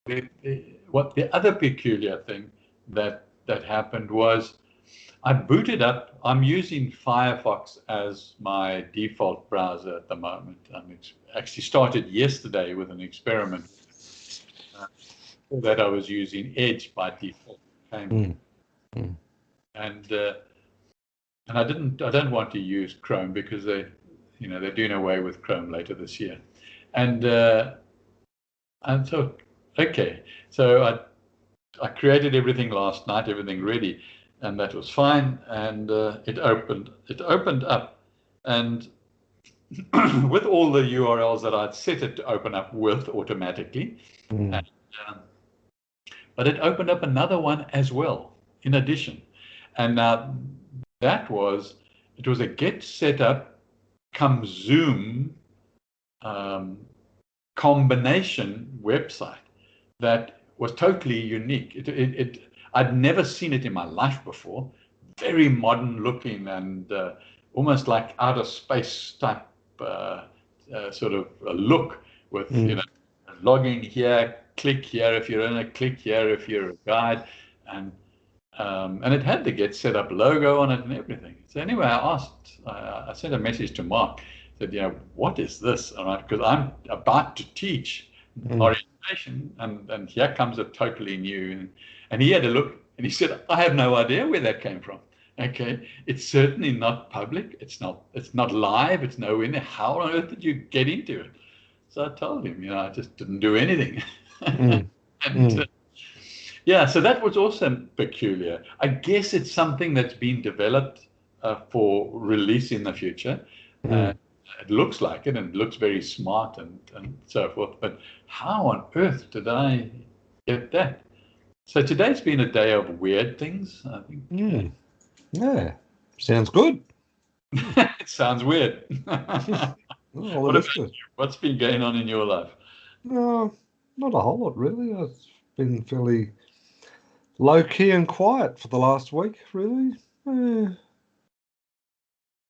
the other peculiar thing that happened was I booted up. I'm using Firefox as my default browser at the moment. Actually started yesterday with an experiment that I was using Edge by default. Mm. Mm. And I don't want to use Chrome because they're doing away with Chrome later this year. And I thought, okay, so I created everything last night, everything ready, and that was fine. And it opened up, and with all the URLs that I'd set it to open up with automatically, Mm. and, but it opened up another one as well, in addition. And now it was a get set up come Zoom combination website that was totally unique. I'd never seen it in my life before. Very modern looking and almost like outer space type sort of a look with, log in here, click here if you're in a, click here if you're a guide, and it had the Get Set Up logo on it and everything. So anyway, I sent a message to Mark, said, what is this? All right, because I'm about to teach orientation, and here comes a totally new, and he had a look, and he said, I have no idea where that came from. Okay, it's certainly not public. It's not live. It's nowhere in there. How on earth did you get into it? So I told him, I just didn't do anything. And yeah, so that was also peculiar. I guess it's something that's been developed for release in the future. It looks like it, and it looks very smart and so forth. But how on earth did I get that? So today's been a day of weird things, I think. Yeah, sounds good. It sounds weird. Well, What it about is good. you? What's been going on in your life? No, not a whole lot really. It's been fairly low key and quiet for the last week, really.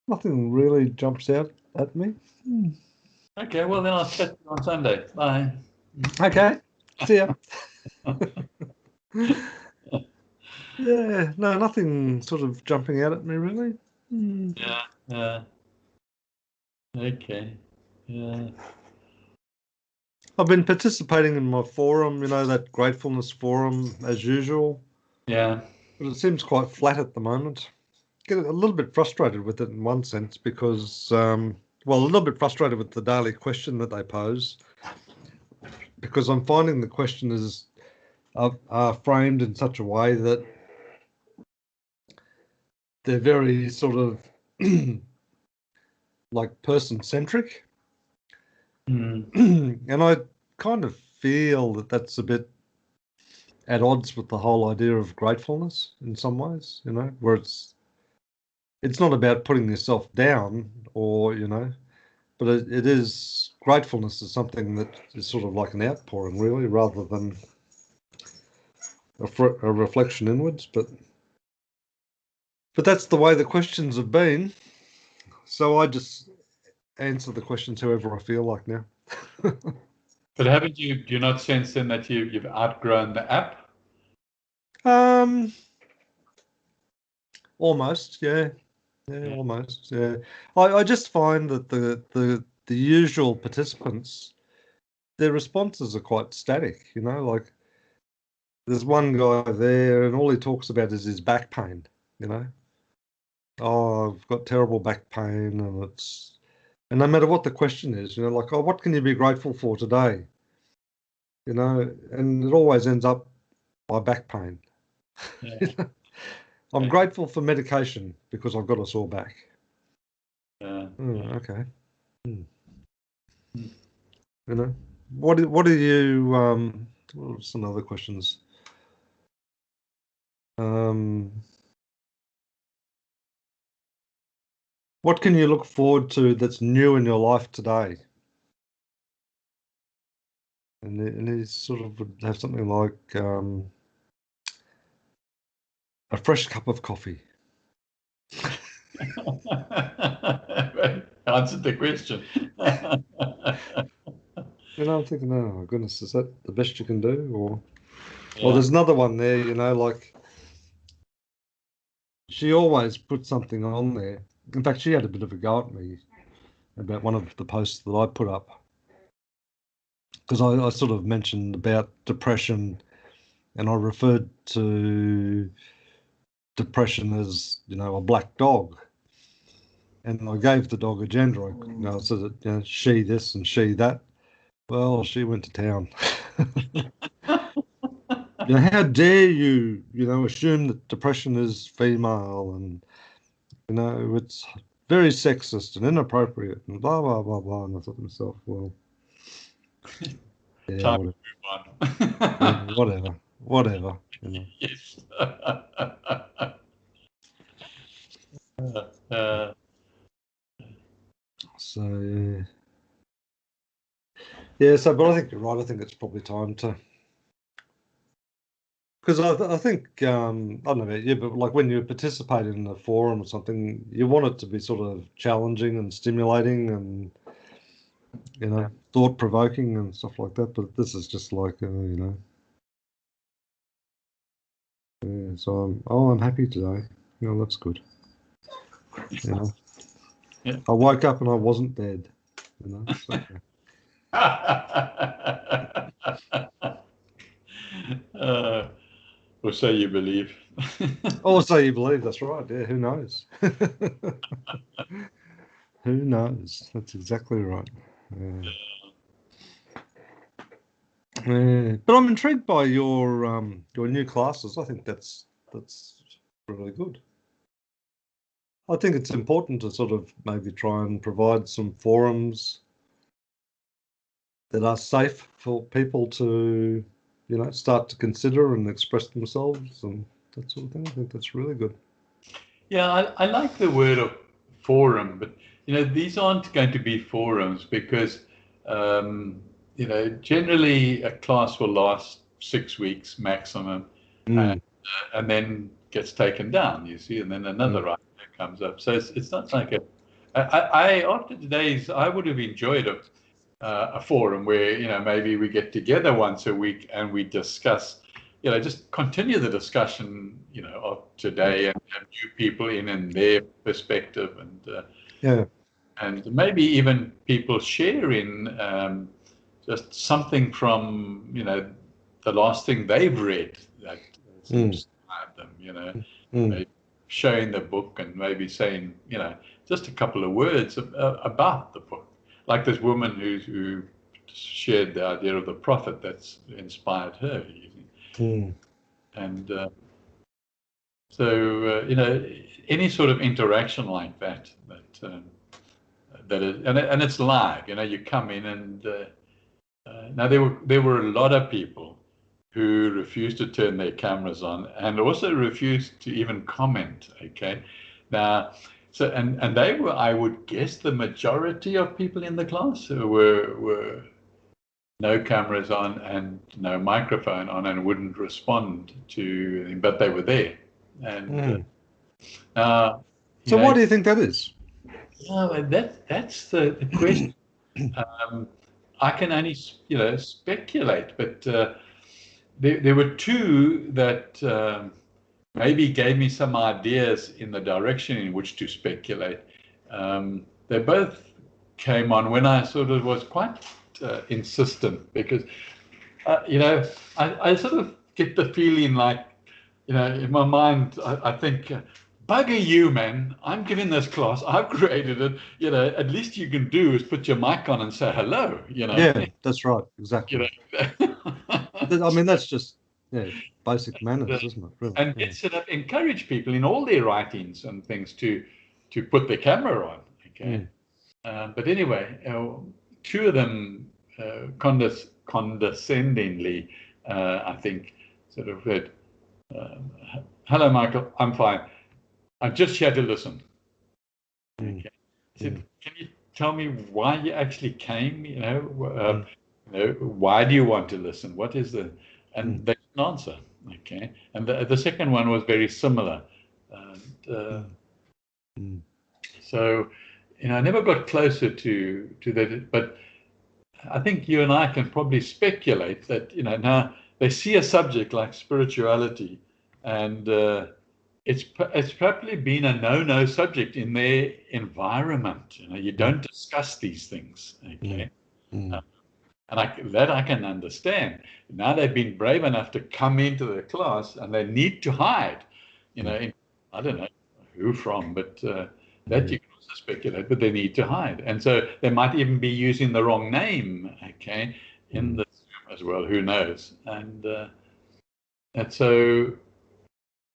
Nothing really jumps out at me. Okay, well then I'll chat to you on Sunday. Bye. Okay, see ya. Yeah, no, nothing sort of jumping out at me really. Yeah. Okay. Yeah. I've been participating in my forum, that gratefulness forum as usual. Yeah. But it seems quite flat at the moment. Get a little bit frustrated with it in one sense because, a little bit frustrated with the daily question that they pose because I'm finding the question is framed in such a way that they're very sort of like person-centric. And I kind of feel that that's a bit at odds with the whole idea of gratefulness in some ways, where it's not about putting yourself down or, but it is, gratefulness is something that is sort of like an outpouring really, rather than a reflection inwards. But that's the way the questions have been. So I just answer the questions however I feel like now. But do you not sense then that you've outgrown the app? Almost, yeah. Yeah, almost. Yeah, I just find that the usual participants, their responses are quite static. Like there's one guy there, and all he talks about is his back pain. Oh, I've got terrible back pain, and no matter what the question is, like, oh, what can you be grateful for today? And it always ends up by back pain. Yeah. I'm grateful for medication because I've got a sore back. Yeah. Okay. What are you? What's some other questions? What can you look forward to that's new in your life today? And he sort of would have something like a fresh cup of coffee. Answered the question. I'm thinking, oh my goodness, is that the best you can do? Or Yeah. there's another one there, like she always put something on there. In fact, she had a bit of a go at me about one of the posts that I put up because I sort of mentioned about depression, and I referred to depression as a black dog, and I gave the dog a gender. I said that she this and she that. Well, she went to town. How dare you, assume that depression is female, and it's very sexist and inappropriate and blah blah blah blah. And I thought to myself, well, yeah, Time to whatever, move yeah, on. whatever. Yes. uh, So yeah, so but I think you're right. I think it's probably time to. Because I think, I don't know about you, but like when you participate in a forum or something, you want it to be sort of challenging and stimulating and, thought provoking and stuff like that. But this is just like, yeah, so I'm happy today. That's good. yeah. I woke up and I wasn't dead, so. Or so you believe. Oh, so you believe, that's right. Yeah, who knows? Who knows? That's exactly right. But I'm intrigued by your new classes. I think that's really good. I think it's important to sort of maybe try and provide some forums that are safe for people to, start to consider and express themselves and that sort of thing. I think that's really good. Yeah, I like the word of forum, but these aren't going to be forums because generally a class will last 6 weeks maximum, Mm. and then gets taken down. You see, and then another idea comes up. So it's not like after today's, I would have enjoyed a forum where maybe we get together once a week and we discuss. Just continue the discussion, of today and new people in and their perspective, and maybe even people sharing just something from the last thing they've read that has inspired them. Maybe showing the book and maybe saying just a couple of words about the book, like this woman who shared the idea of the prophet that's inspired her. And so any sort of interaction like that is, and it's live. You come in and now there were a lot of people who refused to turn their cameras on and also refused to even comment. Okay, now so and they were, I would guess, the majority of people in the class who were no cameras on and no microphone on and wouldn't respond to, but they were there. And so why do you think that is? That's the question. I can only speculate, but there were two that maybe gave me some ideas in the direction in which to speculate. They both came on when I sort of was quite insistent because I sort of get the feeling like in my mind I think bugger you, man, I'm giving this class, I've created it, at least you can do is put your mic on and say hello. Yeah, that's right, exactly. I mean, that's just basic manners, isn't it? Really? And sort of encourage people in all their writings and things to put the camera on. Okay. But anyway, two of them condescendingly, I think, sort of read, "Hello, Michael. I'm fine. I'm just here to listen." Okay. I said, "Can you tell me why you actually came? Why do you want to listen? What is the?" And they didn't answer. Okay. And the second one was very similar. So, I never got closer to that, but I think you and I can probably speculate that, now they see a subject like spirituality, and it's probably been a no-no subject in their environment. You don't discuss these things, okay? And I can understand. Now they've been brave enough to come into the class, and they need to hide. I don't know who from, but that you can also speculate. But they need to hide, and so they might even be using the wrong name, okay, in the Zoom as well. Who knows? And so,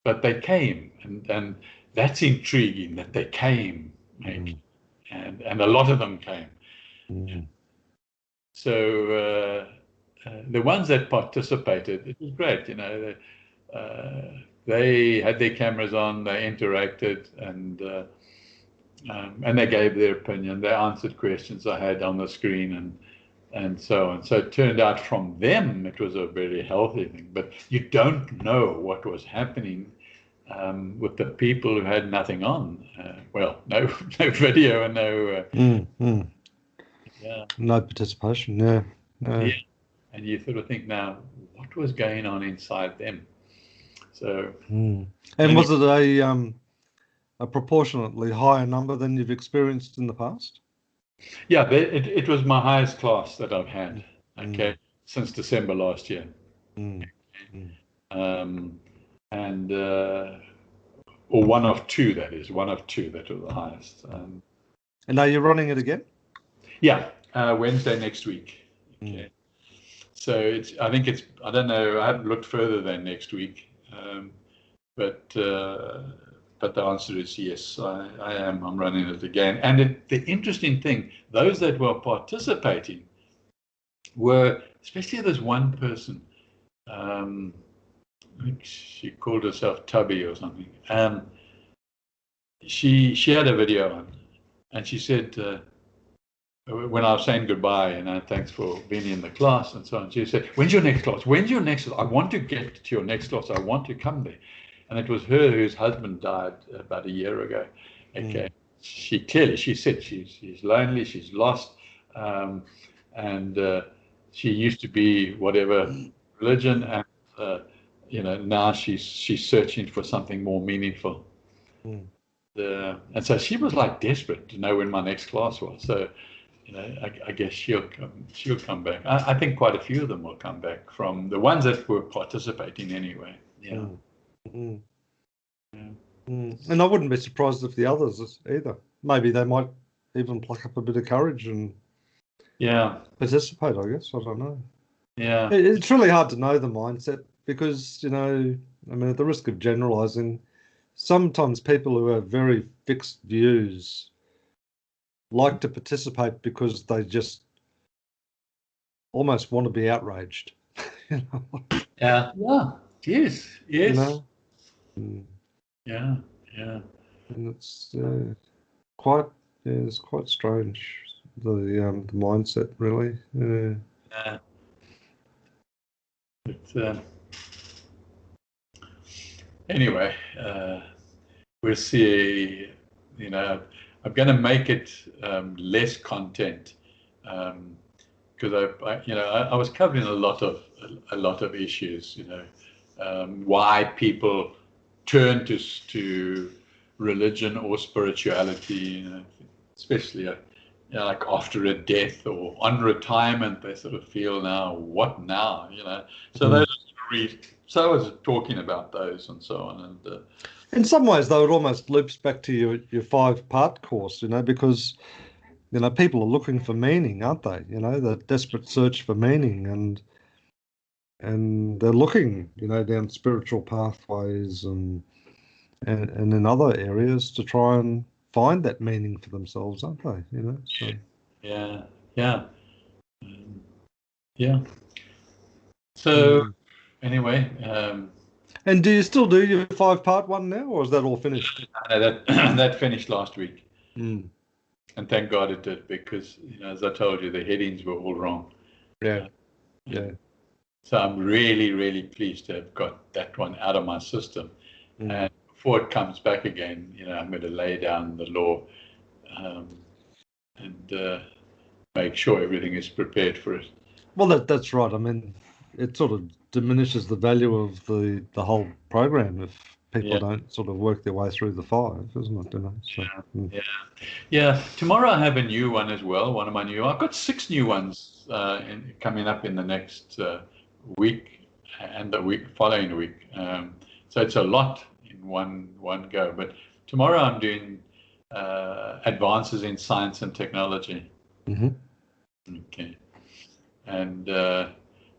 but they came, and that's intriguing that they came, and a lot of them came. So the ones that participated, it was great. They had their cameras on, they interacted, and they gave their opinion. They answered questions I had on the screen, and so on. So it turned out from them it was a very healthy thing. But you don't know what was happening with the people who had nothing on. No video and no. No participation, yeah. And you sort of think, now, what was going on inside them? So, and was it a proportionately higher number than you've experienced in the past? Yeah, it was my highest class that I've had, okay, since December last year. Or one of two, that is, one of two that were the highest. And are you running it again? Yeah, Wednesday next week. Okay. So I don't know, I haven't looked further than next week, but the answer is yes, I'm running it again. And the interesting thing, those that were participating were, especially this one person, she called herself Tubby or something. She had a video on, and she said, when I was saying goodbye, thanks for being in the class and so on, she said, when's your next class? When's your next class? I want to get to your next class. I want to come there. And it was her whose husband died about a year ago. Okay. She said she's lonely, she's lost, and she used to be whatever religion, and now she's searching for something more meaningful. And so she was like desperate to know when my next class was. So, I guess she'll come back. I think quite a few of them will come back, from the ones that were participating anyway. Yeah. And I wouldn't be surprised if the others either. Maybe they might even pluck up a bit of courage and participate, I guess. I don't know. Yeah. It's really hard to know the mindset because, at the risk of generalizing, sometimes people who have very fixed views like to participate because they just almost want to be outraged. Yeah. Yes. Yeah. And it's it's quite strange, the mindset, really. Yeah. But anyway, we'll see. I'm going to make it less content, because I was covering a lot of issues. Why people turn to religion or spirituality, especially like after a death or on retirement, they sort of feel, now what now? So those So I was talking about those and so on, and. In some ways, though, it almost loops back to your 5-part course, because, people are looking for meaning, aren't they? The desperate search for meaning, and they're looking, down spiritual pathways and in other areas to try and find that meaning for themselves, aren't they? So. Yeah. So anyway. And do you still do your 5-part one now, or is that all finished? No, that finished last week. And thank God it did, because, as I told you, the headings were all wrong. Yeah. So I'm really, really pleased to have got that one out of my system. And before it comes back again, I'm going to lay down the law. And make sure everything is prepared for it. Well, that's right. I mean, it sort of diminishes the value of the whole program if people Yeah. don't sort of work their way through the five, isn't it? You know. So, Yeah. Tomorrow I have a new one as well. I've got 6 new ones coming up in the next week and the week following week. So it's a lot in one go. But tomorrow I'm doing advances in science and technology. Okay. And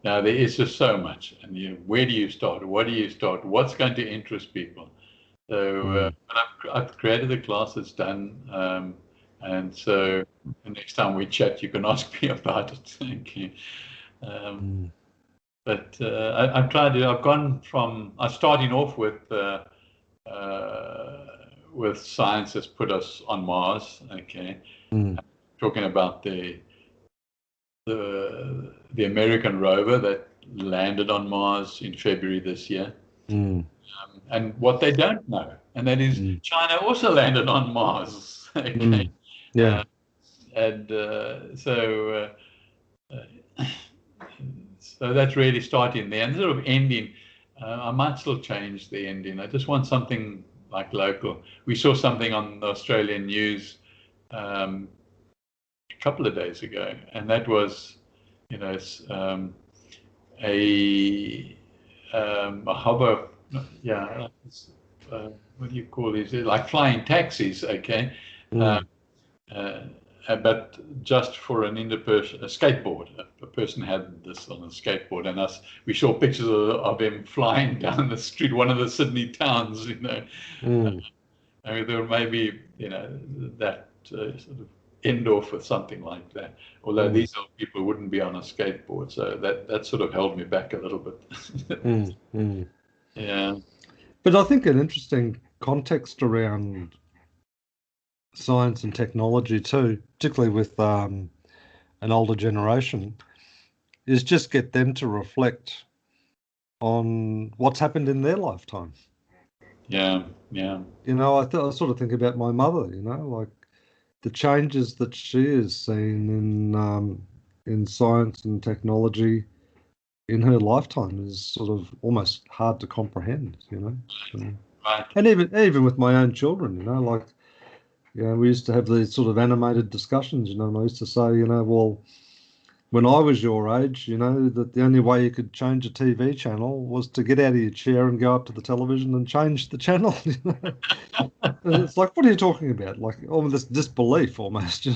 now there is just so much. And where do you start? What do you start? What's going to interest people? So I've created a class that's done. And so the next time we chat, you can ask me about it. Thank you. But I've tried to. I'm starting off with science has put us on Mars. Okay, talking about the American rover that landed on Mars in February this year, and what they don't know, and that is China also landed on Mars. Okay, yeah. So that's really starting there and sort of ending. I might still change the ending. I just want something like local. We saw something on the Australian news a couple of days ago, and that was, a hover. Yeah, what do you call these? Like flying taxis, okay. But just for a skateboard. A person had this on a skateboard, and we saw pictures of him flying down the street, one of the Sydney towns, I mean, there may be, that sort of end off with something like that. Although these old people wouldn't be on a skateboard, so that sort of held me back a little bit. Yeah. But I think an interesting context around science and technology too, particularly with an older generation, is just get them to reflect on what's happened in their lifetime. Yeah. I sort of think about my mother, like the changes that she has seen in science and technology in her lifetime is sort of almost hard to comprehend, So, Right. And even with my own children, like, we used to have these sort of animated discussions, and I used to say, well, when I was your age, that the only way you could change a TV channel was to get out of your chair and go up to the television and change the channel. And it's like, what are you talking about? Like, this disbelief almost,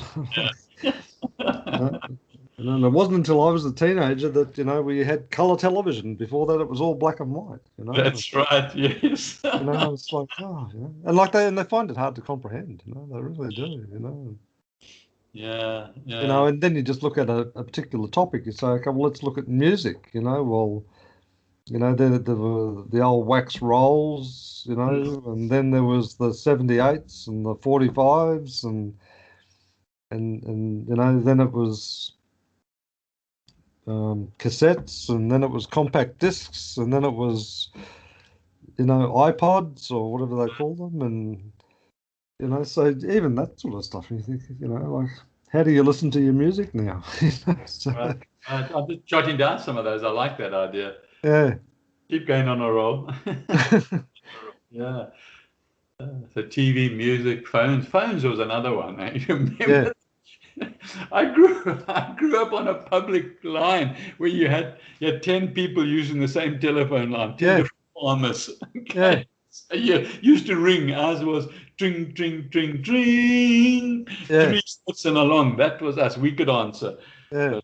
And it wasn't until I was a teenager that, we had colour television. Before that, it was all black and white, That's right, yes. It's like, and like they find it hard to comprehend, they really do, Yeah. And then you just look at a particular topic. You say, okay, well, let's look at music. Well, the old wax rolls. And then there was the 78s and the 45s, and then it was cassettes, and then it was compact discs, and then it was iPods or whatever they call them, and so even that sort of stuff. You think, like, how do you listen to your music now? So, right. I'm just jotting down some of those. I like that idea. Yeah. Keep going on a roll. Yeah. So TV, music, phones. Phones was another one. You remember? Yeah. I grew up on a public line where you had 10 people using the same telephone line, 10 different farmers. Okay. So you used to ring. Ours was dring, dring, dring, dring. 3 shots and along. That was us. We could answer. Yeah. But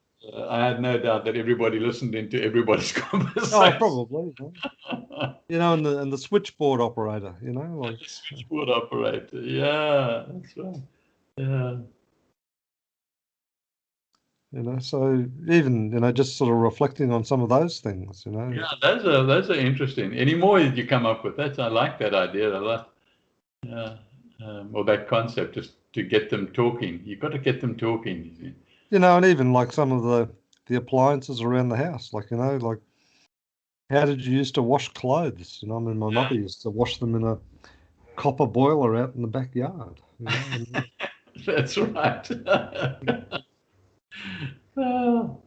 I had no doubt that everybody listened into everybody's conversation. Oh, probably. And the switchboard operator. Like the switchboard operator. Yeah, that's right. Yeah. So even just sort of reflecting on some of those things. Yeah, those are interesting. Any more you come up with? I like that idea a lot. Yeah, or that concept, just to get them talking. You've got to get them talking. And even like some of the appliances around the house, like like how did you used to wash clothes? I mean, my mother used to wash them in a copper boiler out in the backyard. That's right. Oh,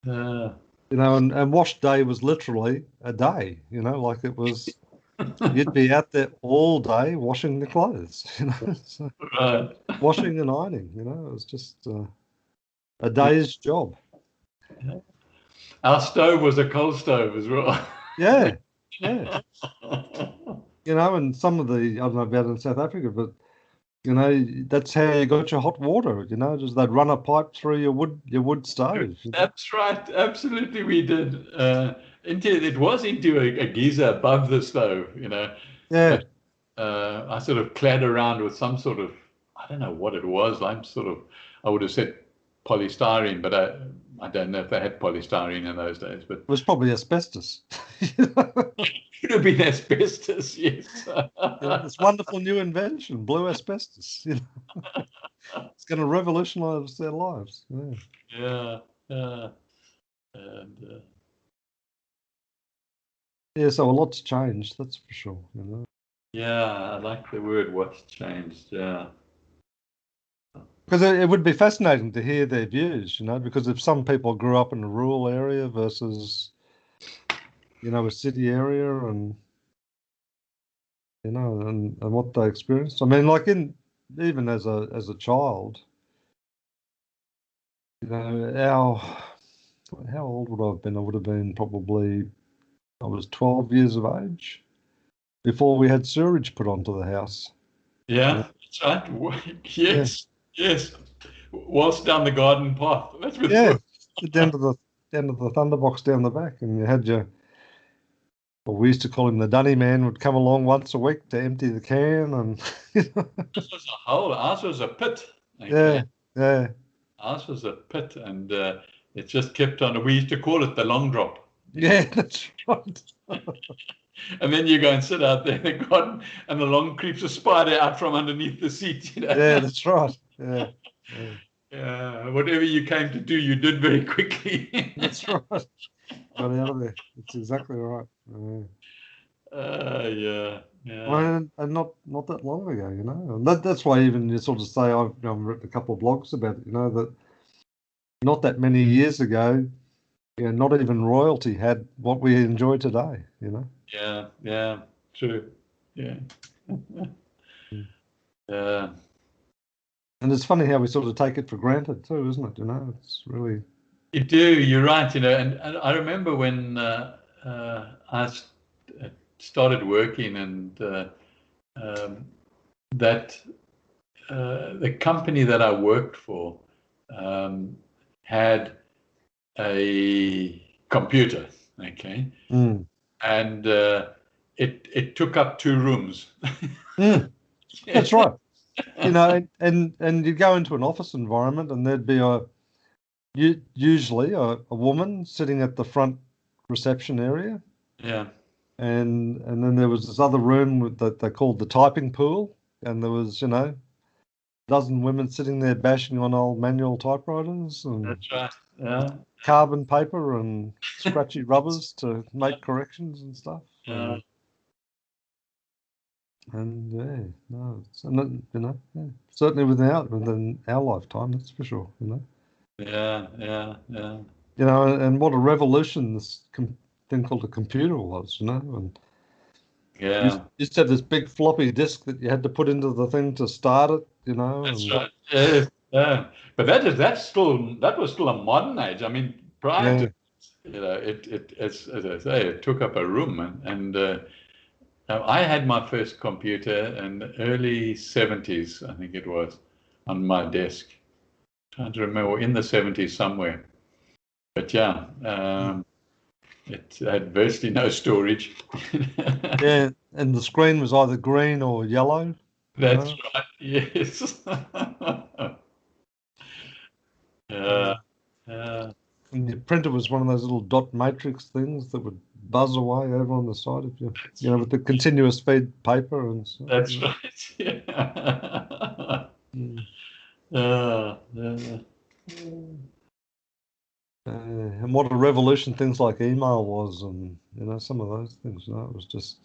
uh, You know, and wash day was literally a day, you know, like it was, you'd be out there all day washing the clothes, you know, so right. washing and ironing, you know, it was just a day's job. Our stove was a coal stove as well. Yeah, yeah. You know, and some of the, I don't know about in South Africa, but, you know, that's how you got your hot water, you know, just they'd run a pipe through your wood stove. You know? That's right. Absolutely, we did. It was into a geyser above the stove, you know. Yeah, But I sort of clad around with some sort of, I don't know what it was. I would have said polystyrene, but I don't know if they had polystyrene in those days. But it was probably asbestos. You know? could have been asbestos, yes. You know, this wonderful new invention, blue asbestos. You know? It's going to revolutionize their lives. Yeah. Yeah, yeah. And Yeah, so a lot's changed, that's for sure. You know, yeah, I like the word what's changed. Yeah. because it would be fascinating to hear their views. You know, because if some people grew up in a rural area versus, you know, a city area, and you know, and what they experienced. I mean, like in even as a child, you know, how old would I have been? I would have been probably I was 12 years of age before we had sewage put onto the house. Yeah, that's right. Yeah, Yes, yes. Whilst down the garden path. That's with yeah, down to the thunderbox down the back, and you had your. Well, we used to call him the dunny man. Would come along once a week to empty the can, and this was a hole. Ours was a pit. Okay. yeah, yeah, Ours was a pit, and it just kept on. We used to call it the long drop. yeah, that's right. And then you go and sit out there in the garden, and along creeps a spider out from underneath the seat. You know? Yeah, that's right. Yeah, yeah, Whatever you came to do, you did very quickly. that's right. Got out of there. That's exactly right. Yeah. Yeah, yeah, Well, and not that long ago, you know. And that's why even you sort of say I've written a couple of blogs about it, you know, that not that many years ago, yeah, not even royalty had what we enjoy today, you know. yeah, yeah. True. Yeah, Mm. yeah. And it's funny how we sort of take it for granted too, isn't it? You know, it's really You do. You're right. You know, and I remember when started working, and um, that the company that I worked for um, had a computer. Okay, mm. and it took up 2 rooms. Mm, that's right. You know, and you go into an office environment and there'd be usually a woman sitting at the front reception area, Yeah, and then there was this other room that they called the typing pool, and there was, you know, a dozen women sitting there bashing on old manual typewriters and that's right. Yeah, carbon paper and scratchy rubbers to make corrections and stuff. yeah, And yeah, no, you know, yeah, certainly within our lifetime, that's for sure. yeah, yeah, yeah. You know, and what a revolution this thing called a computer was. You know, and Yeah, used to have this big floppy disk that you had to put into the thing to start it. You know, that's and right. Yeah, yeah. But that was still a modern age. I mean, prior to, yeah, you know, as I say, it took up a room, and now, I had my first computer in the early 70s, I think it was, on my desk. Trying to remember, in the 70s somewhere. But yeah, it had virtually no storage. yeah, and the screen was either green or yellow. You That's know, right. Yes. uh, Yeah. Yeah. and the printer was one of those little dot matrix things that would buzz away over on the side of you know, with the continuous feed paper and stuff. That's You right. Yeah. know. Yeah. And what a revolution things like email was, and you know, some of those things. You know, it was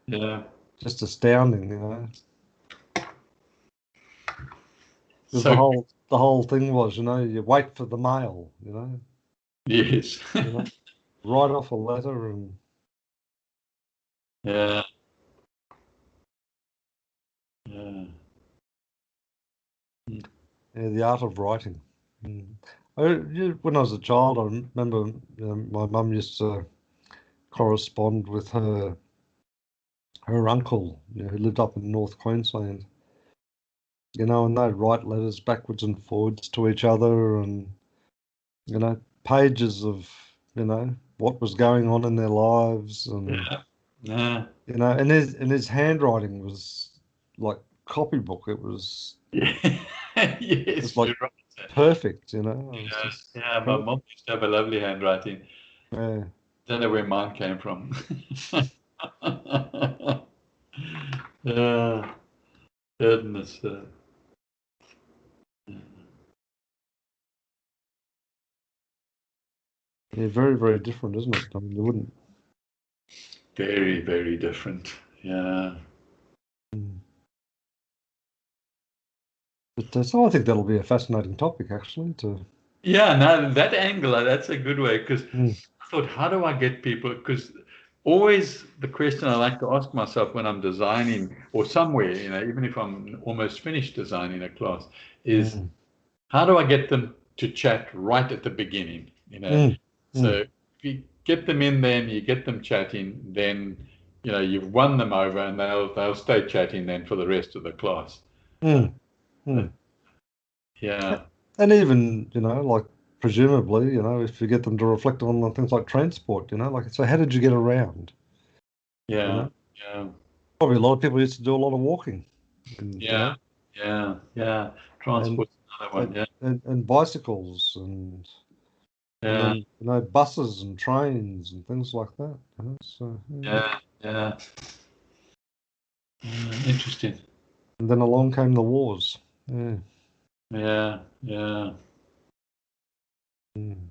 Yeah. just astounding. You know, because So the the whole thing was, you wait for the mail, Yes. write off a letter and Yeah. Yeah. the art of writing. When I was a child, I remember my mum used to correspond with her uncle, who lived up in North Queensland, and they'd write letters backwards and forwards to each other, and pages of what was going on in their lives, and Yeah. and his handwriting was like copybook. It was Yes, like you're right. perfect. It was just Yeah, my perfect. mom used to have a lovely handwriting. Yeah. Don't know where mine came from. Yeah, goodness. Yeah, very, very different, isn't it? I mean, you wouldn't. Very, very different. Yeah. But so I think that'll be a fascinating topic, actually. Yeah, no, that angle, that's a good way because Mm. I thought, how do I get people? Because always the question I like to ask myself when I'm designing or somewhere, even if I'm almost finished designing a class, is Mm. how do I get them to chat right at the beginning? Mm. So Mm. if you get them in there and you get them chatting, then you've won them over and they'll stay chatting then for the rest of the class. Mm. But Mm. yeah, And even, like presumably, if you get them to reflect on things like transport, like, so how did you get around? yeah, yeah, Probably a lot of people used to do a lot of walking, and, yeah, yeah. and Transport's another one. Yeah, and bicycles and yeah, then, buses and trains and things like that. So, yeah, yeah. Interesting. and then along came the wars. Yeah. Yeah, yeah, Mm.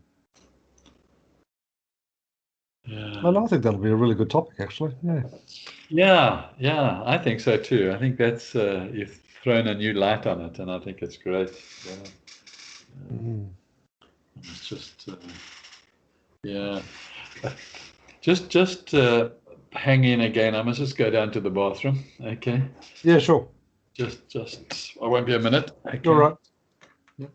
yeah. And I think that'll be a really good topic, actually. Yeah. Yeah, yeah, I think so too. I think that's you've thrown a new light on it, and I think it's great. Yeah. Mm. It's just yeah. Just hang in again. I must just go down to the bathroom. Okay. Yeah, sure. Just I won't be a minute. You're Okay. right. Yeah.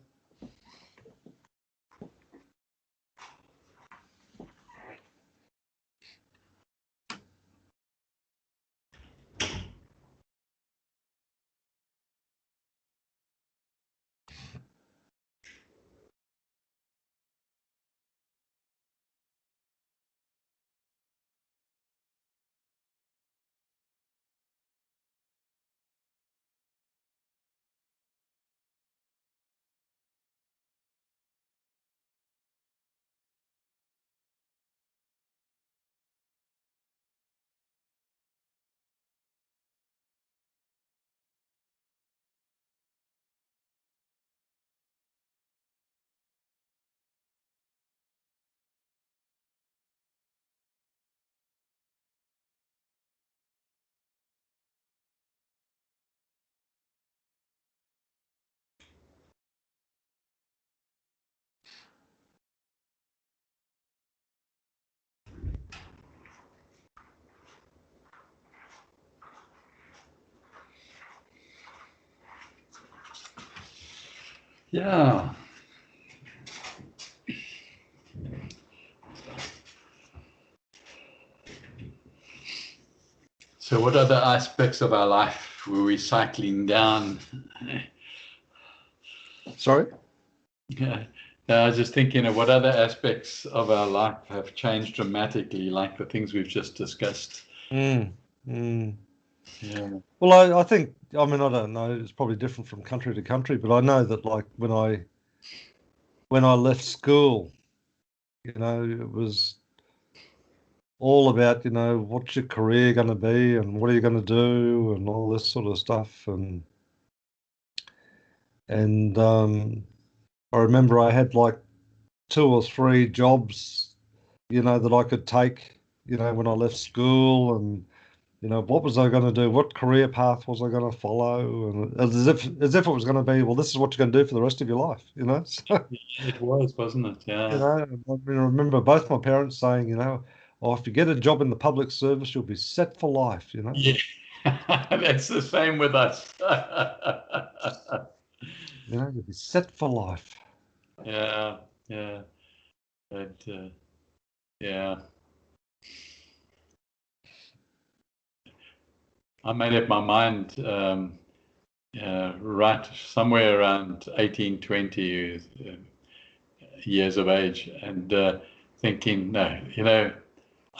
Yeah. So, what other aspects of our life were we cycling down? Sorry? Yeah. I was just thinking of what other aspects of our life have changed dramatically, like the things we've just discussed. Mm. Mm. Yeah. Well, I think, I mean, I don't know, it's probably different from country to country, but I know that, like, when I left school, it was all about, what's your career going to be and what are you going to do and all this sort of stuff. And I remember I had like 2 or 3 jobs, that I could take, when I left school, and what was I going to do? What career path was I going to follow? And as if it was going to be, well, this is what you're going to do for the rest of your life, So, It was, wasn't it? Yeah. I remember both my parents saying, oh, if you get a job in the public service, you'll be set for life, Yeah. That's the same with us. You'll be set for life. Yeah, yeah. But yeah. I made up my mind right somewhere around 18, 20 years of age, and thinking, no,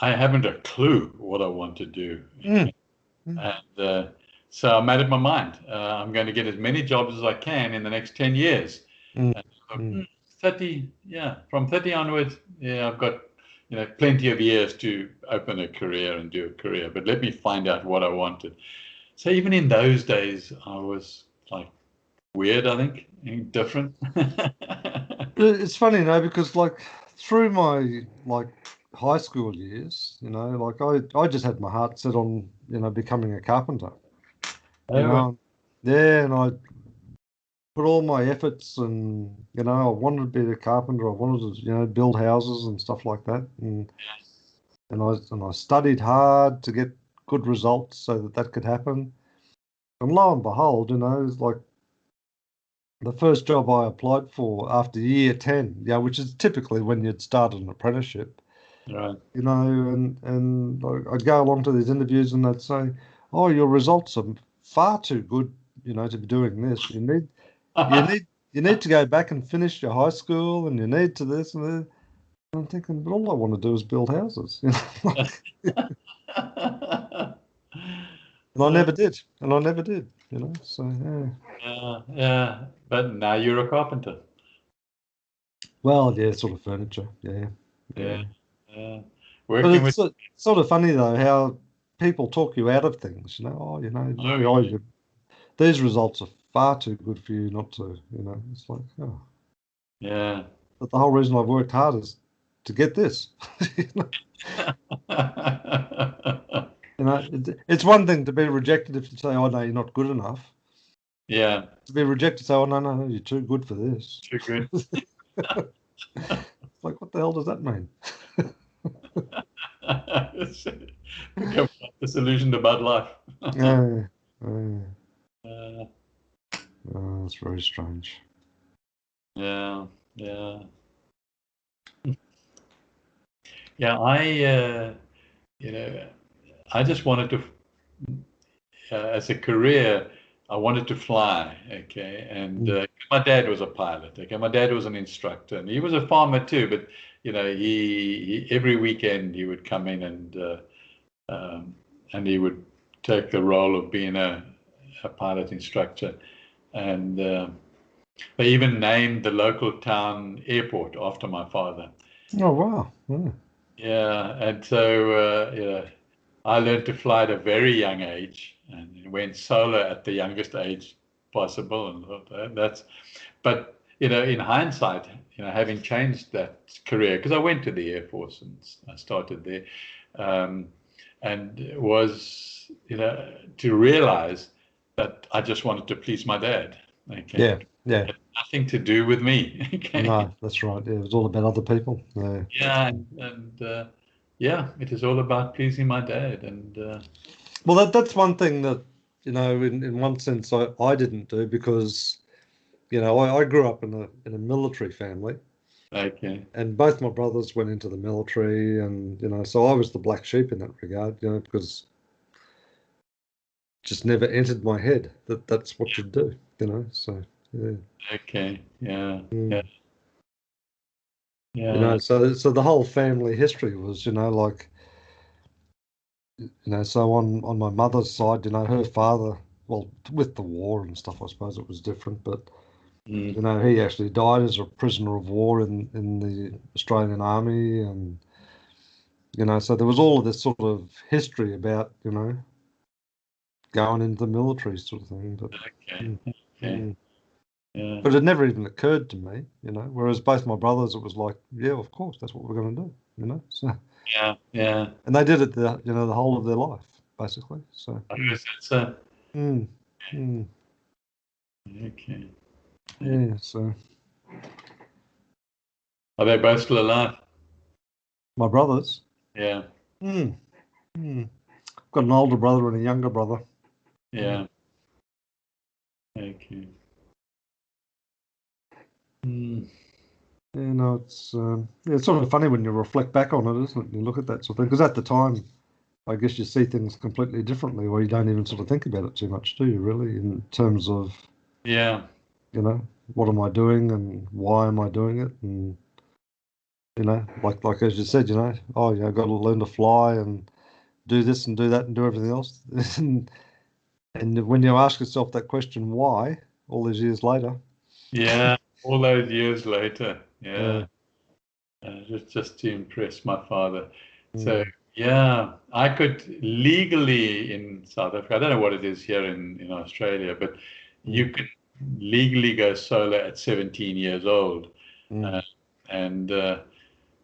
I haven't a clue what I want to do. And so I made up my mind. I'm going to get as many jobs as I can in the next 10 years. And 30, from 30 onwards, I've got plenty of years to open a career and do a career, but let me find out what I wanted. So even in those days, I was like weird, I think, different. It's funny, because like through my high school years, like I just had my heart set on, becoming a carpenter. Yeah, and I put all my efforts, and I wanted to be a carpenter. I wanted to, build houses and stuff like that, and I studied hard to get good results so that could happen. And lo and behold, it's like the first job I applied for after year 10, which is typically when you'd start an apprenticeship. Right. And I'd go along to these interviews and they'd say, "Oh, your results are far too good, to be doing this. You need to go back and finish your high school, and you need to this and that." And I'm thinking, but all I want to do is build houses, And I never did, So yeah. But now you're a carpenter. Well, yeah, sort of furniture, yeah. Yeah. But Working it's with sort of funny though how people talk you out of things. These results are far too good for you not to. It's like, oh, yeah. but the whole reason I've worked hard is to get this. It's one thing to be rejected if you say, "Oh no, you're not good enough." Yeah. To be rejected, say, "Oh no, you're too good for this." Too good. It's like, what the hell does that mean? Become disillusioned about life. It's very strange. Yeah. I I just wanted to, as a career, I wanted to fly. Okay, and my dad was a pilot. Okay, my dad was an instructor, and he was a farmer too. But he every weekend he would come in and he would take the role of being a pilot instructor, and they even named the local town airport after my father. Oh wow! Yeah, and so I learned to fly at a very young age and went solo at the youngest age possible, and But in hindsight, having changed that career, because I went to the Air Force and I started there, and was to realize that I just wanted to please my dad. Okay. Yeah. It had nothing to do with me. Okay. No, that's right. It was all about other people. Yeah, and it is all about pleasing my dad, and well, that's one thing that in one sense I didn't do because I grew up in a military family. okay. And both my brothers went into the military, and so I was the black sheep in that regard, because just never entered my head that that's what you'd do, So yeah. Okay. Yeah. So the whole family history was, like, so on my mother's side, her father, well, with the war and stuff, I suppose it was different, but he actually died as a prisoner of war in the Australian Army, and so there was all of this sort of history about going into the military sort of thing, but Okay. Yeah. but it never even occurred to me, whereas both my brothers, it was like, yeah, of course, that's what we're going to do, So Yeah. and they did it the whole of their life, basically. So. I guess that's a okay. Yeah. So. Are they both still alive? My brothers. Yeah. Got an older brother and a younger brother. Yeah. Okay. You know, it's sort of funny when you reflect back on it, isn't it? You look at that sort of thing, because at the time, I guess you see things completely differently, or you don't even sort of think about it too much, do you? Really, in terms of Yeah. you know, what am I doing and why am I doing it, and you know, like as you said, you know, oh yeah, I've got to learn to fly and do this and do that and do everything else, and when you ask yourself that question, why, all these years later. Yeah. All those years later. Yeah. Yeah. Just to impress my father. So yeah, I could legally in South Africa, I don't know what it is here in Australia, but you can legally go solar at 17 years old. And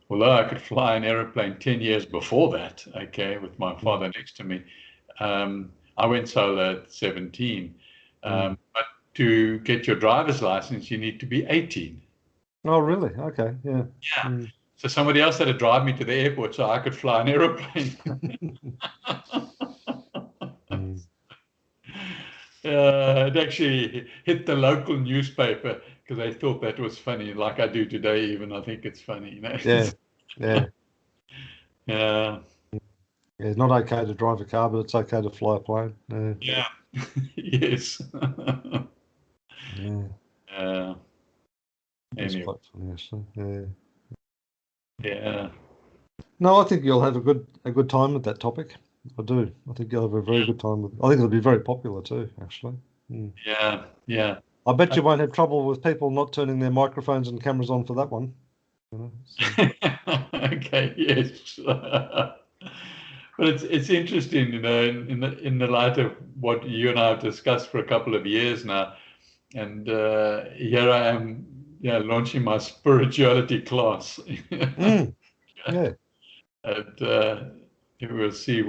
although I could fly an aeroplane 10 years before that, okay, with my father next to me, I went solar at 17. But to get your driver's license, you need to be 18. Oh, really? Okay. Yeah. Yeah. So somebody else had to drive me to the airport so I could fly an aeroplane. It actually hit the local newspaper because they thought that was funny, like I do today. Even I think it's funny, you know. Yeah. Yeah. Yeah. Yeah, it's not okay to drive a car, but it's okay to fly a plane. Yeah. Yes. Yeah. It's Anyway. quite funny, actually. Yeah. Yeah. No, I think you'll have a good time with that topic. I do. I think you'll have a very good time with. I think it'll be very popular too, actually. Yeah. Yeah. I bet you won't have trouble with people not turning their microphones and cameras on for that one. You know, so. Okay. Yes. But it's interesting, you know, in the light of what you and I have discussed for a couple of years now, and here I am, launching my spirituality class. Yeah. And we'll see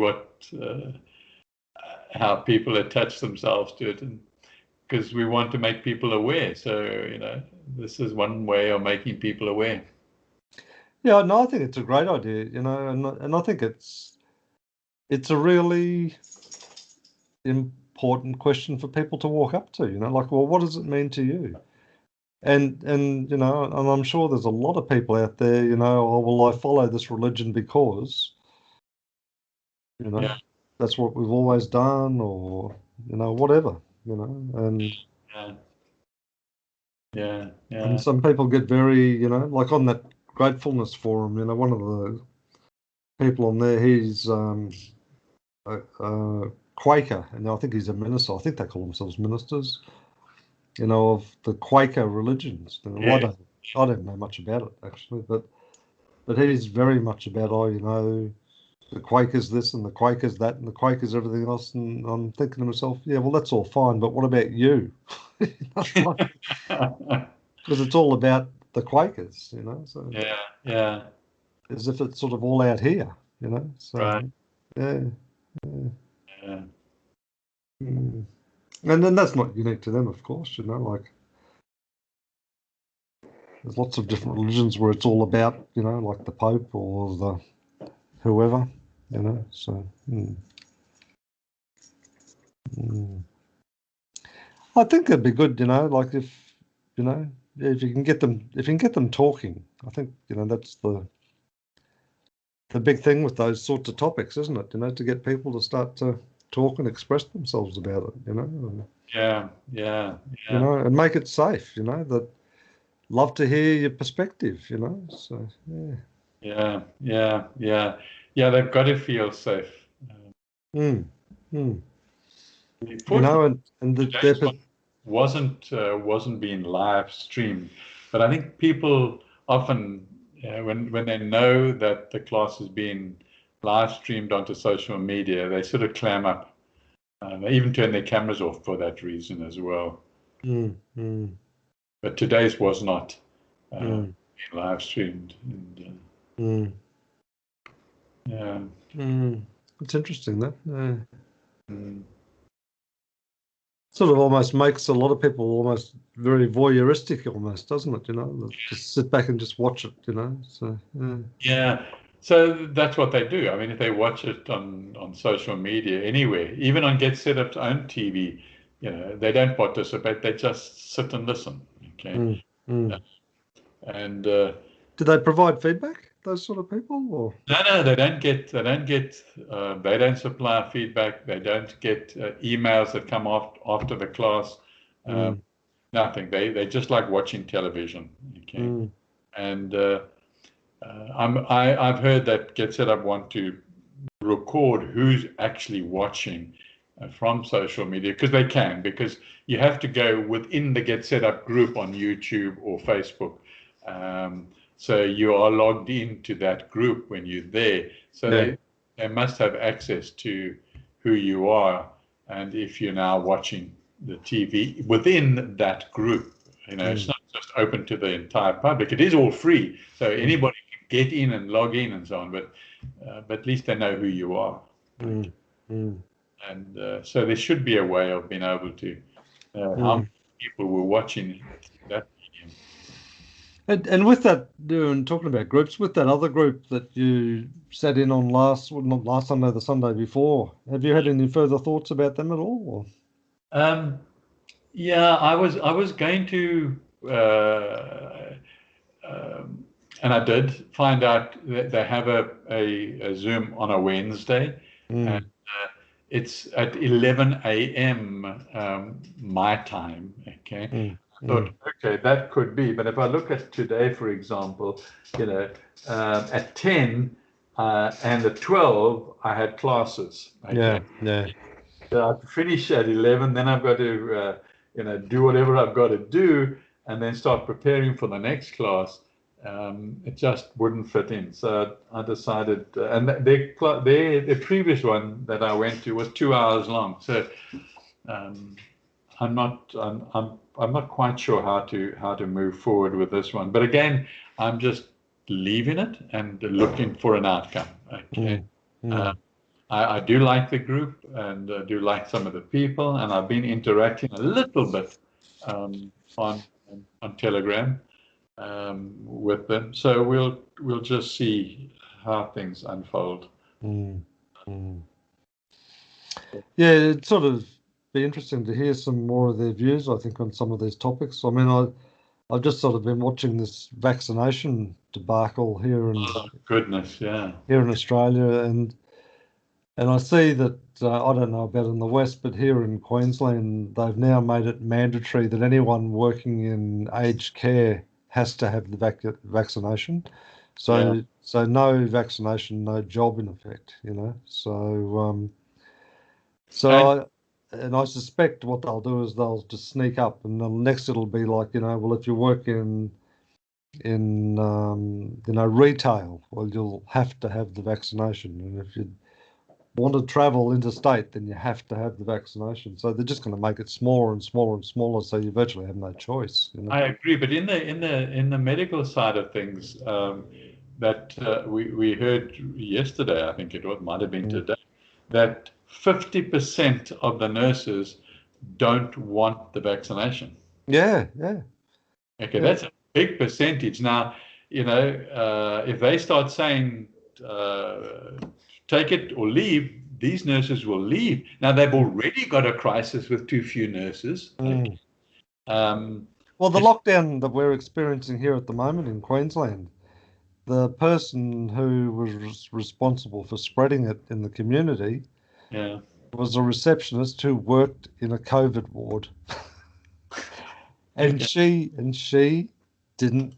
how people attach themselves to it, and because we want to make people aware. So this is one way of making people aware. Yeah. No, I think it's a great idea. You know, and I think it's a really important question for people to walk up to. You know, like, well, what does it mean to you? And you know, and I'm sure there's a lot of people out there, you know, oh, well, I follow this religion because, you know, that's what we've always done, or, you know, whatever, you know, and and some people get very, you know, like on that gratefulness forum, you know, one of the people on there, he's a Quaker, and I think he's a minister. I think they call themselves ministers, you know, of the Quaker religions. You know, I don't know much about it actually, but he's very much about, oh, you know, the Quakers this and the Quakers that and the Quakers everything else. And I'm thinking to myself, yeah, well, that's all fine, but what about you? Because it's all about the Quakers, you know. So yeah, as if it's sort of all out here, you know. So right. yeah. Yeah. And then that's not unique to them, of course, you know, like there's lots of different religions where it's all about, you know, like the Pope or the whoever, you know, so I think it'd be good, you know, like if, you know, if you can get them talking. I think, you know, that's the big thing with those sorts of topics, isn't it? You know, to get people to start to talk and express themselves about it, you know. And, Yeah. you know, and make it safe, you know, that love to hear your perspective, you know. So Yeah. They've got to feel safe. You know, and Today's one wasn't being live streamed, but I think people often, when they know that the class is being live streamed onto social media, they sort of clam up. They even turn their cameras off for that reason as well. But today's was not being live streamed. And, it's interesting that. Mm. Sort of almost makes a lot of people almost very voyeuristic, almost, doesn't it? You know, just sit back and just watch it. You know, so yeah. Yeah. So that's what they do. I mean, if they watch it on social media anywhere, even on Get Set Up's own TV, they don't participate. They just sit and listen. Okay. Mm, mm. And Do they provide feedback, those sort of people, or? no, they don't get, they don't supply feedback. They don't get emails that come after the class. Mm, Nothing. They just like watching television. Okay. mm, And I've heard that Get Set Up want to record who's actually watching from social media, because you have to go within the Get Set Up group on YouTube or Facebook. So you are logged into that group when you're there. So yeah. they must have access to who you are, and if you're now watching the TV within that group. It's not just open to the entire public. It is all free, so anybody can get in and log in and so on. But at least they know who you are. Mm, mm, And so there should be a way of being able to how many people were watching that medium. And with that, and talking about groups, with that other group that you sat in on not last Sunday, the Sunday before, have you had any further thoughts about them at all? Yeah, I was going to, and I did find out that they have a Zoom on a Wednesday, and it's at 11 a.m. My time. Okay. I thought, okay, that could be. But if I look at today, for example, at 10 and at 12, I had classes. Okay. Yeah. So I finish at 11, then I've got to, do whatever I've got to do, and then start preparing for the next class. It just wouldn't fit in. So I decided, and their previous one that I went to was 2 hours long. So I'm not quite sure how to move forward with this one. But again, I'm just leaving it and looking for an outcome. Okay. I do like the group and do like some of the people, and I've been interacting a little bit on Telegram with them. So we'll just see how things unfold. Yeah, it'd sort of be interesting to hear some more of their views, I think, on some of these topics. I mean, I've just sort of been watching this vaccination debacle here in Goodness, yeah. here in Australia, and I see that I don't know about in the West, but here in Queensland, they've now made it mandatory that anyone working in aged care has to have the vaccination. So no vaccination, no job in effect. And I suspect what they'll do is they'll just sneak up, and the next it'll be like, well, if you work in retail, well, you'll have to have the vaccination, and if you want to travel interstate, then you have to have the vaccination. So they're just going to make it smaller and smaller and smaller, so you virtually have no choice. I agree, but in the medical side of things, that we heard yesterday, I think might have been today, that 50% of the nurses don't want the vaccination. Yeah. Okay, that's a big percentage. Now, if they start saying take it or leave, these nurses will leave. Now, they've already got a crisis with too few nurses. Okay. Well, the lockdown that we're experiencing here at the moment in Queensland, the person who was responsible for spreading it in the community was a receptionist who worked in a COVID ward. And she hadn't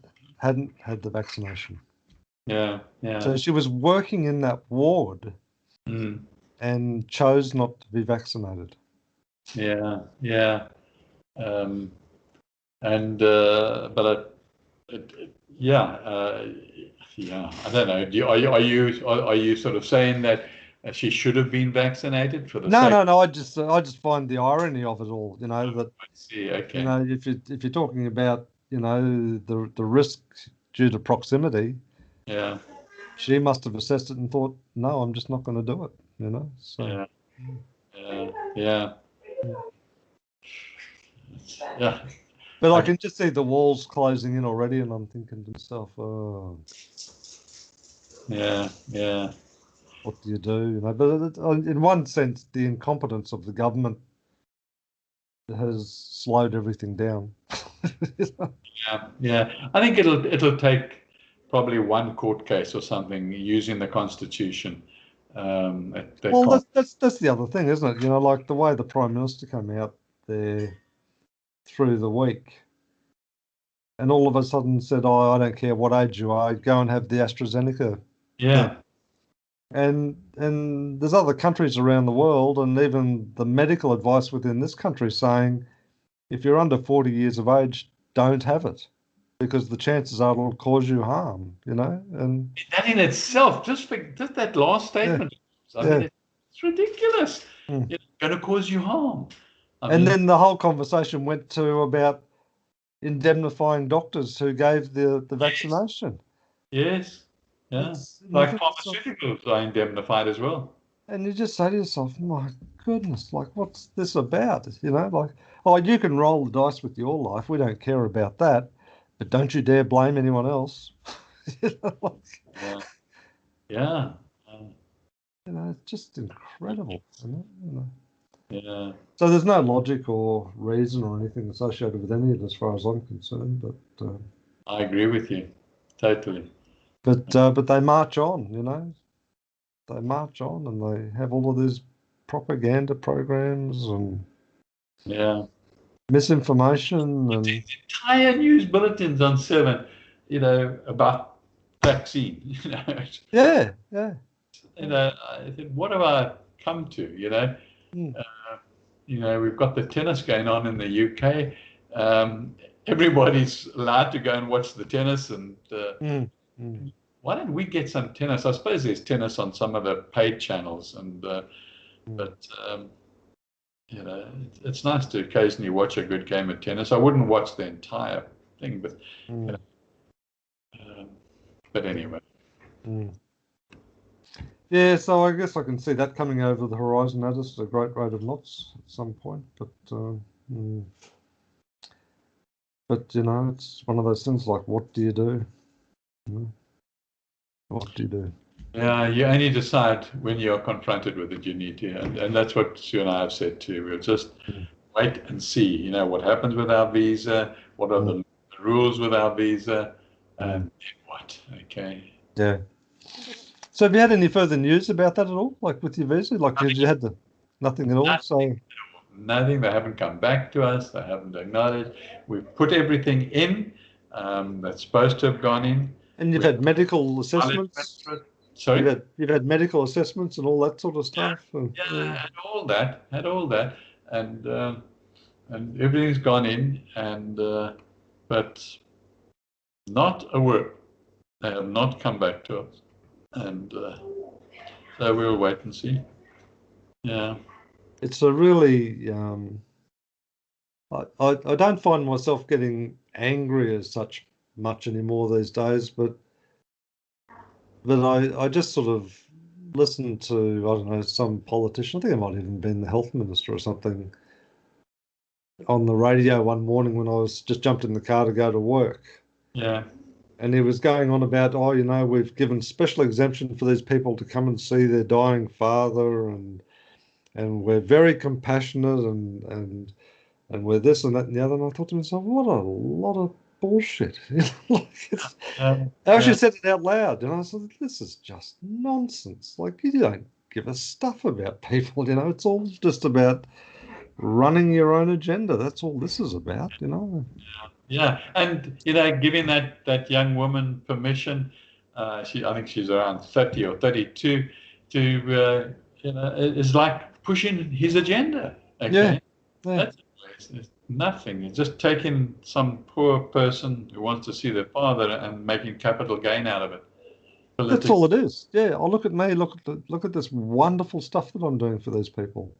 had the vaccination. Yeah. So she was working in that ward and chose not to be vaccinated. Yeah. I don't know. Are you sort of saying that she should have been vaccinated for the sake? No. I just find the irony of it all. That. I see. Okay. If you're talking about the risk due to proximity. Yeah. She must have assessed it and thought, no, I'm just not going to do it. So. Yeah. Yeah. Yeah. But I can just see the walls closing in already, and I'm thinking to myself, oh, Yeah. Yeah. what do you do? You know, but in one sense, the incompetence of the government has slowed everything down. Yeah. Yeah. I think it'll take probably one court case or something using the Constitution. They Well, can't. that's the other thing, isn't it? You know, like the way the Prime Minister came out there through the week, and all of a sudden said, "Oh, I don't care what age you are, go and have the AstraZeneca." Yeah. And there's other countries around the world, and even the medical advice within this country saying, if you're under 40 years of age, don't have it because the chances are it'll cause you harm. You know, and That in itself, just that last yeah, statement. I yeah. mean, it's ridiculous. Mm. It's going to cause you harm. I And mean, then the whole conversation went to about indemnifying doctors who gave the vaccination. yes. Yeah. And you Like think to yourself, pharmaceuticals are indemnified as well. and you just say to yourself, my goodness, like what's this about? You know, like, oh, you can roll the dice with your life. We don't care about that. But don't you dare blame anyone else. You know, like, Yeah. Yeah. you know, it's just incredible. You know? Yeah. So there's no logic or reason or anything associated with any of it as far as I'm concerned. I agree with you. Totally. But they march on, you know. They march on and they have all of these propaganda programs and Yeah. misinformation and Entire news bulletins on 7, about vaccine. yeah, yeah. I said, what have I come to? Mm, We've got the tennis going on in the UK. Everybody's allowed to go and watch the tennis, and mm, mm, why don't we get some tennis? I suppose there's tennis on some of the paid channels, but it's nice to occasionally watch a good game of tennis. I wouldn't watch the entire thing, but mm, but anyway. mm. Yeah, so I guess I can see that coming over the horizon at us at a great rate of knots at some point. But you know, it's one of those things like, what do you do? What do you do? Yeah, you only decide when you're confronted with it, you need to. And that's what Sue and I have said too. We'll just wait and see, what happens with our visa, what are the rules with our visa, and then what, okay? Yeah. So have you had any further news about that at all? Like with your visa? Like have you had nothing at all? Nothing. They haven't come back to us. They haven't acknowledged. We've put everything in that's supposed to have gone in. And you've had medical assessments? Sorry? You've had medical assessments and all that sort of stuff? Yeah, had all that. And everything's gone in, but not a word. They have not come back to us. And so we'll wait and see. Yeah. It's a really, I don't find myself getting angry as much anymore these days, but I just sort of listen to, I don't know, some politician, I think it might even been the health minister or something, on the radio one morning when I was just jumped in the car to go to work. Yeah. And he was going on about, we've given special exemption for these people to come and see their dying father, and we're very compassionate, and we're this and that and the other. And I thought to myself, what a lot of bullshit. I actually said it out loud, and I said, this is just nonsense. Like, you don't give a stuff about people, it's all just about running your own agenda. That's all this is about, Yeah, and giving that young woman permission, I think she's around 30 or 32, to is like pushing his agenda. Okay, that's it's nothing. It's just taking some poor person who wants to see their father and making capital gain out of it. That's all it is. Yeah, look at me. Look at this wonderful stuff that I'm doing for these people.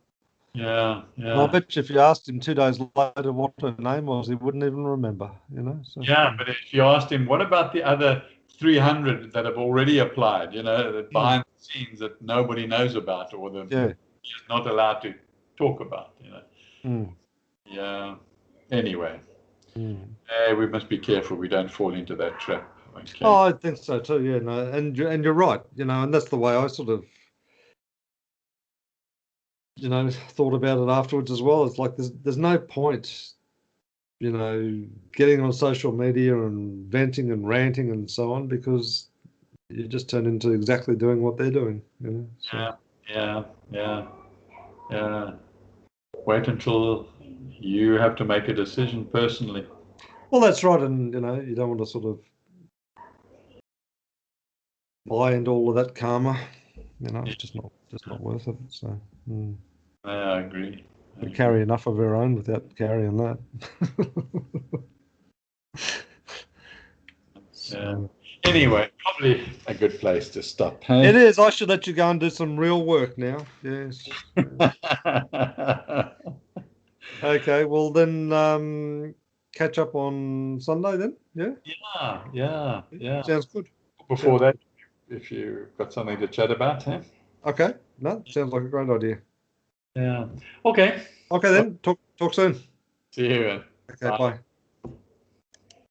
Yeah. And I bet you if you asked him 2 days later what her name was, he wouldn't even remember, So. Yeah, but if you asked him, what about the other 300 that have already applied, that behind the scenes that nobody knows about, or he's not allowed to talk about, Mm. Yeah. Anyway, Mm. we must be careful we don't fall into that trap. Okay. Oh, I think so too. Yeah, no, and you're right. And that's the way I sort of, thought about it afterwards as well. It's like there's no point, getting on social media and venting and ranting and so on, because you just turn into exactly doing what they're doing. So. Yeah. Wait until you have to make a decision personally. Well, that's right, and you don't want to sort of buy into all of that karma. It's just not worth it. So I agree. we carry enough of our own without carrying that. Yeah. So, Anyway, probably a good place to stop. Hey? it is. I should let you go and do some real work now. Yes. Okay. Well, then catch up on Sunday then. Yeah. Yeah. Sounds good. Before that, if you've got something to chat about, huh? Okay. No, sounds like a great idea. Yeah. Okay. Okay then. Talk soon. See you. Okay. Bye.